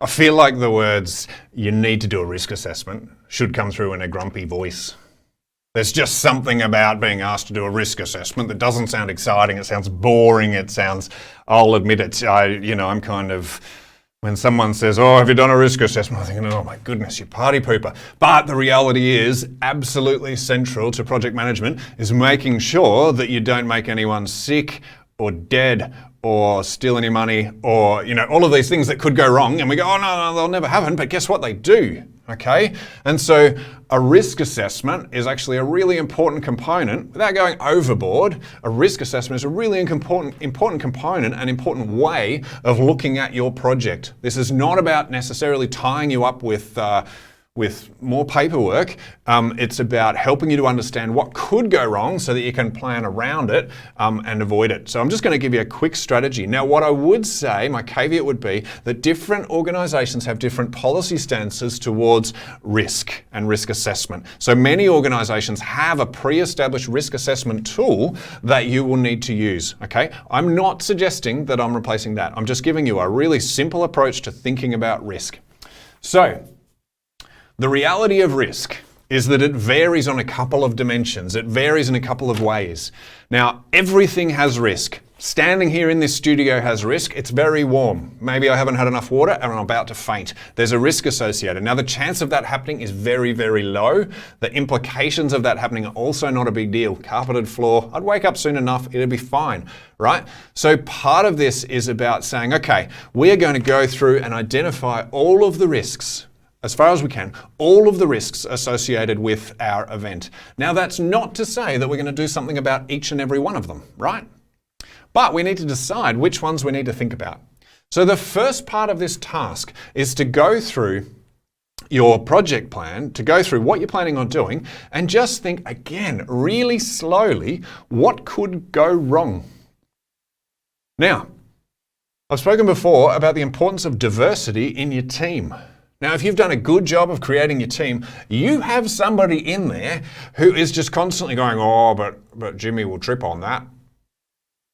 I feel like the words, you need to do a risk assessment, should come through in a grumpy voice. There's just something about being asked to do a risk assessment that doesn't sound exciting. It sounds boring. It sounds, I'll admit it, I'm kind of, when someone says, oh, have you done a risk assessment? I'm thinking, oh my goodness, you party pooper. But the reality is, absolutely central to project management is making sure that you don't make anyone sick or dead or steal any money or, all of these things that could go wrong. And we go, oh no, they'll never happen. But guess what? They do. Okay, and so a risk assessment is actually a really important component. Without going overboard, a risk assessment is a really important component and important way of looking at your project. This is not about necessarily tying you up with more paperwork. It's about helping you to understand what could go wrong so that you can plan around it and avoid it. So I'm just going to give you a quick strategy. Now, what I would say, my caveat would be that different organizations have different policy stances towards risk and risk assessment. So many organizations have a pre-established risk assessment tool that you will need to use. Okay, I'm not suggesting that I'm replacing that. I'm just giving you a really simple approach to thinking about risk. So, the reality of risk is that it varies on a couple of dimensions. It varies in a couple of ways. Now, everything has risk. Standing here in this studio has risk. It's very warm. Maybe I haven't had enough water and I'm about to faint. There's a risk associated. Now, the chance of that happening is very, very low. The implications of that happening are also not a big deal. Carpeted floor, I'd wake up soon enough, it'll be fine, right? So part of this is about saying, okay, we're going to go through and identify all of the risks as far as we can, all of the risks associated with our event. Now, that's not to say that we're going to do something about each and every one of them, right? But we need to decide which ones we need to think about. So the first part of this task is to go through your project plan, to go through what you're planning on doing, and just think, again, really slowly, what could go wrong? Now, I've spoken before about the importance of diversity in your team. Now, if you've done a good job of creating your team, you have somebody in there who is just constantly going, oh, but Jimmy will trip on that.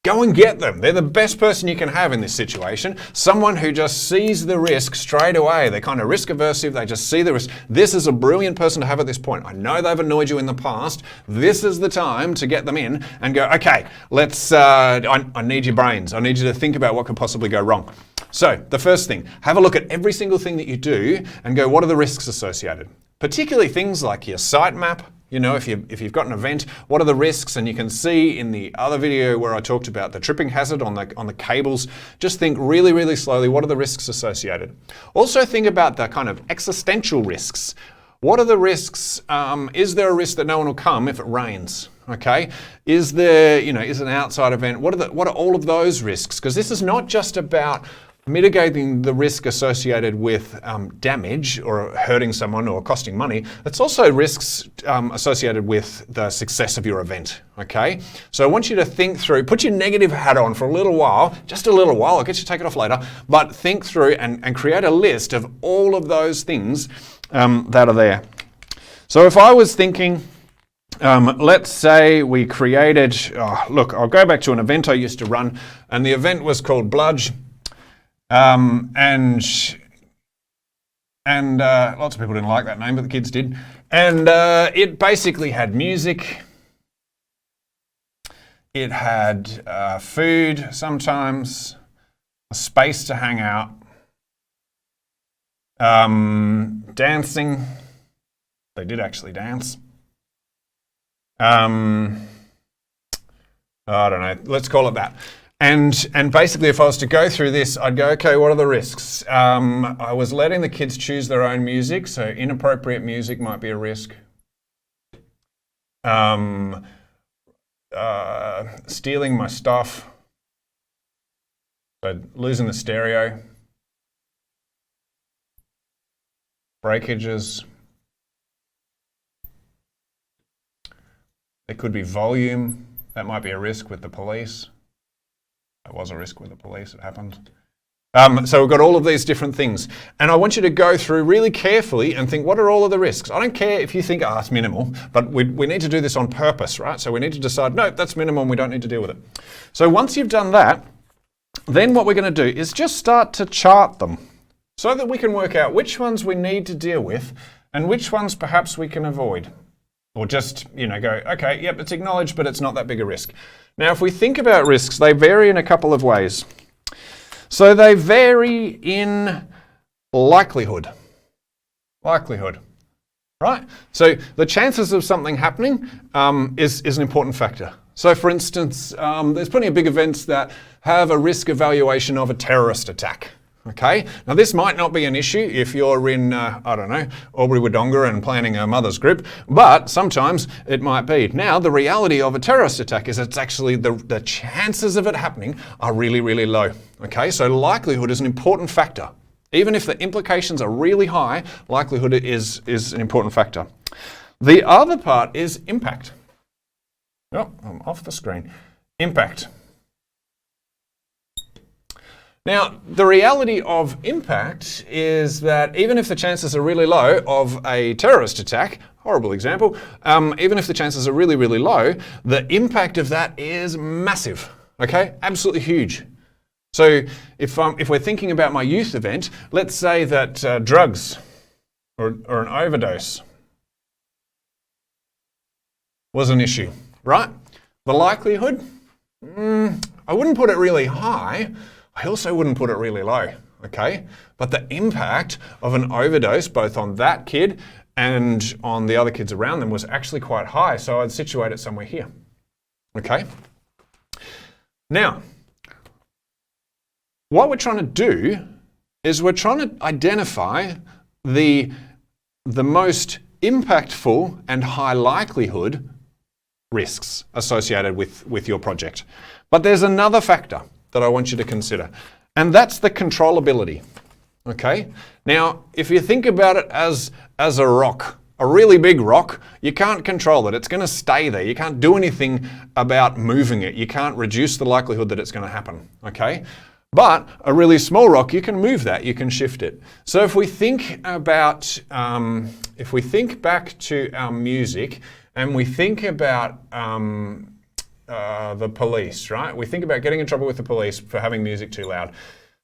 Go and get them. They're the best person you can have in this situation. Someone who just sees the risk straight away. They're kind of risk aversive. They just see the risk. This is a brilliant person to have at this point. I know they've annoyed you in the past. This is the time to get them in and go, okay, let's, I need your brains. I need you to think about what could possibly go wrong. So the first thing, have a look at every single thing that you do and go, what are the risks associated? Particularly things like your site map. If you've got an event, what are the risks? And you can see in the other video where I talked about the tripping hazard on the cables, just think really, really slowly, what are the risks associated? Also think about the kind of existential risks. What are the risks? Is there a risk that no one will come if it rains? Okay, is there, is an outside event? What are all of those risks? Because this is not just about mitigating the risk associated with damage or hurting someone or costing money. It's also risks associated with the success of your event, okay? So I want you to think through, put your negative hat on for a little while, just a little while, I'll get you to take it off later, but think through and create a list of all of those things that are there. So if I was thinking, let's say we created, look, I'll go back to an event I used to run, and the event was called Bludge. And lots of people didn't like that name, but the kids did. And it basically had music. It had food sometimes, a space to hang out, dancing. They did actually dance. I don't know, let's call it that. And basically, if I was to go through this, I'd go, okay, what are the risks? I was letting the kids choose their own music, so inappropriate music might be a risk. Stealing my stuff, so losing the stereo. Breakages. There could be volume, that might be a risk with the police. It was a risk with the police, it happened. So we've got all of these different things. And I want you to go through really carefully and think, what are all of the risks? I don't care if you think, it's minimal, but we need to do this on purpose, right? So we need to decide, no, that's minimal and we don't need to deal with it. So once you've done that, then what we're going to do is just start to chart them. so that we can work out which ones we need to deal with and which ones perhaps we can avoid. Or just, go, okay, yep, it's acknowledged, but it's not that big a risk. Now, if we think about risks, they vary in a couple of ways. So they vary in likelihood. Likelihood, right? So the chances of something happening is an important factor. So for instance, there's plenty of big events that have a risk evaluation of a terrorist attack. Okay, now this might not be an issue if you're in, Albury-Wodonga and planning a mother's group, but sometimes it might be. Now, the reality of a terrorist attack is it's actually the chances of it happening are really, really low. Okay, so likelihood is an important factor. Even if the implications are really high, likelihood is an important factor. The other part is impact. Oh, I'm off the screen. Impact. Now, the reality of impact is that even if the chances are really low of a terrorist attack, horrible example, even if the chances are really, really low, the impact of that is massive, okay? Absolutely huge. So if we're thinking about my youth event, let's say that drugs or an overdose was an issue, right? The likelihood, I wouldn't put it really high. I also wouldn't put it really low, okay? But the impact of an overdose, both on that kid and on the other kids around them, was actually quite high, so I'd situate it somewhere here, okay? Now, what we're trying to do is we're trying to identify the most impactful and high likelihood risks associated with your project. But there's another factor that I want you to consider, and that's the controllability, okay? Now, if you think about it as a rock, a really big rock, you can't control it. It's going to stay there. You can't do anything about moving it. You can't reduce the likelihood that it's going to happen, okay? But a really small rock, you can move that, you can shift it. So if we think about, if we think back to our music and we think about the police, right? We think about getting in trouble with the police for having music too loud.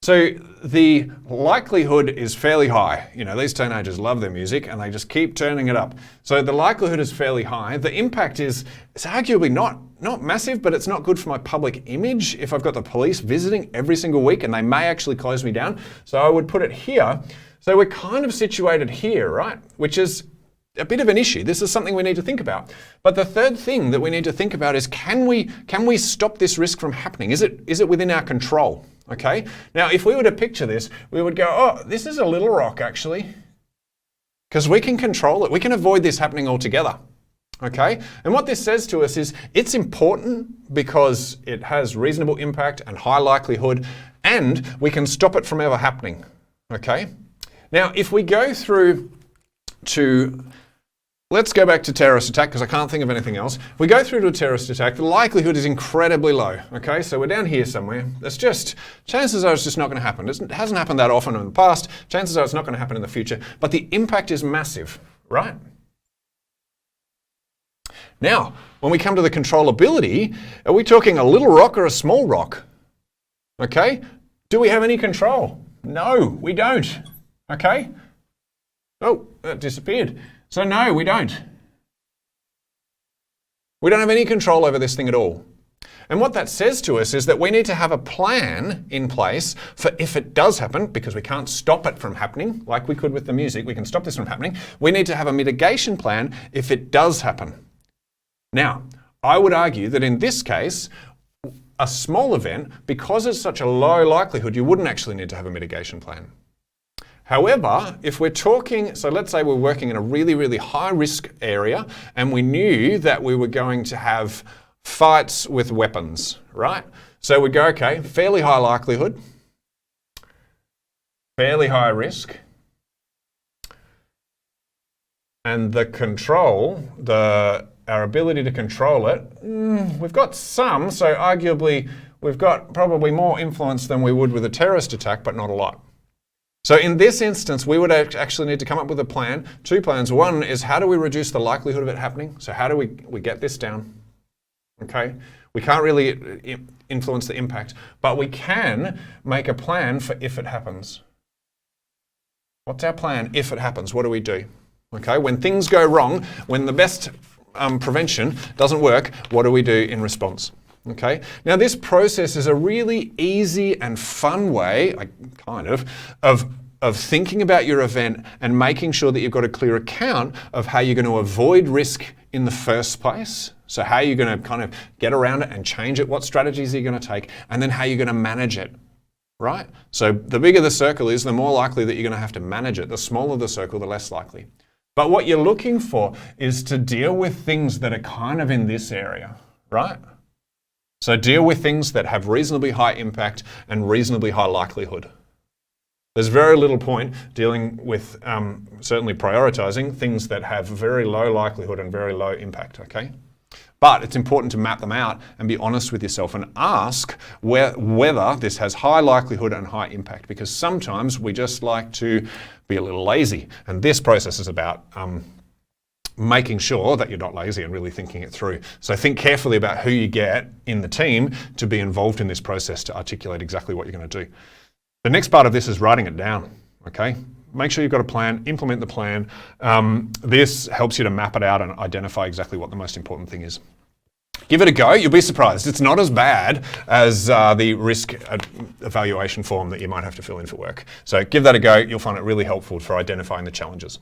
So the likelihood is fairly high. These teenagers love their music and they just keep turning it up. So the likelihood is fairly high. The impact is arguably not massive, but it's not good for my public image if I've got the police visiting every single week and they may actually close me down. So I would put it here. So we're kind of situated here, right? Which is a bit of an issue. This is something we need to think about. But the third thing that we need to think about is can we stop this risk from happening? Is it within our control? Okay. Now, if we were to picture this, we would go, oh, this is a little rock actually, because we can control it. We can avoid this happening altogether. Okay. And what this says to us is it's important because it has reasonable impact and high likelihood, and we can stop it from ever happening. Okay. Now, if we go through to let's go back to terrorist attack because I can't think of anything else. If we go through to a terrorist attack, the likelihood is incredibly low. Okay, so we're down here somewhere. Chances are it's just not going to happen. It hasn't happened that often in the past. Chances are it's not going to happen in the future. But the impact is massive, right? Now, when we come to the controllability, are we talking a little rock or a small rock? Okay, do we have any control? No, we don't. Okay. Oh, that disappeared. So no, we don't. We don't have any control over this thing at all. And what that says to us is that we need to have a plan in place for if it does happen, because we can't stop it from happening, like we could with the music, we can stop this from happening. We need to have a mitigation plan if it does happen. Now, I would argue that in this case, a small event, because it's such a low likelihood, you wouldn't actually need to have a mitigation plan. However, if we're talking, so let's say we're working in a really, really high risk area and we knew that we were going to have fights with weapons, right? So we go, okay, fairly high likelihood, fairly high risk, and the control, our ability to control it, we've got some, so arguably we've got probably more influence than we would with a terrorist attack, but not a lot. So in this instance, we would actually need to come up with a plan, 2 plans. One is how do we reduce the likelihood of it happening? So how do we get this down? Okay, we can't really influence the impact, but we can make a plan for if it happens. What's our plan if it happens? What do we do? Okay, when things go wrong, when the best prevention doesn't work, what do we do in response? Okay, now this process is a really easy and fun way, of thinking about your event and making sure that you've got a clear account of how you're going to avoid risk in the first place. So how you're going to kind of get around it and change it, what strategies are you going to take, and then how you're going to manage it, right? So the bigger the circle is, the more likely that you're going to have to manage it. The smaller the circle, the less likely. But what you're looking for is to deal with things that are kind of in this area, right? So deal with things that have reasonably high impact and reasonably high likelihood. There's very little point dealing with, certainly prioritizing things that have very low likelihood and very low impact, okay? But it's important to map them out and be honest with yourself and ask whether this has high likelihood and high impact, because sometimes we just like to be a little lazy. And this process is about making sure that you're not lazy and really thinking it through. So think carefully about who you get in the team to be involved in this process to articulate exactly what you're going to do. The next part of this is writing it down, okay? Make sure you've got a plan, implement the plan. This helps you to map it out and identify exactly what the most important thing is. Give it a go, you'll be surprised. It's not as bad as the risk evaluation form that you might have to fill in for work. So give that a go, you'll find it really helpful for identifying the challenges.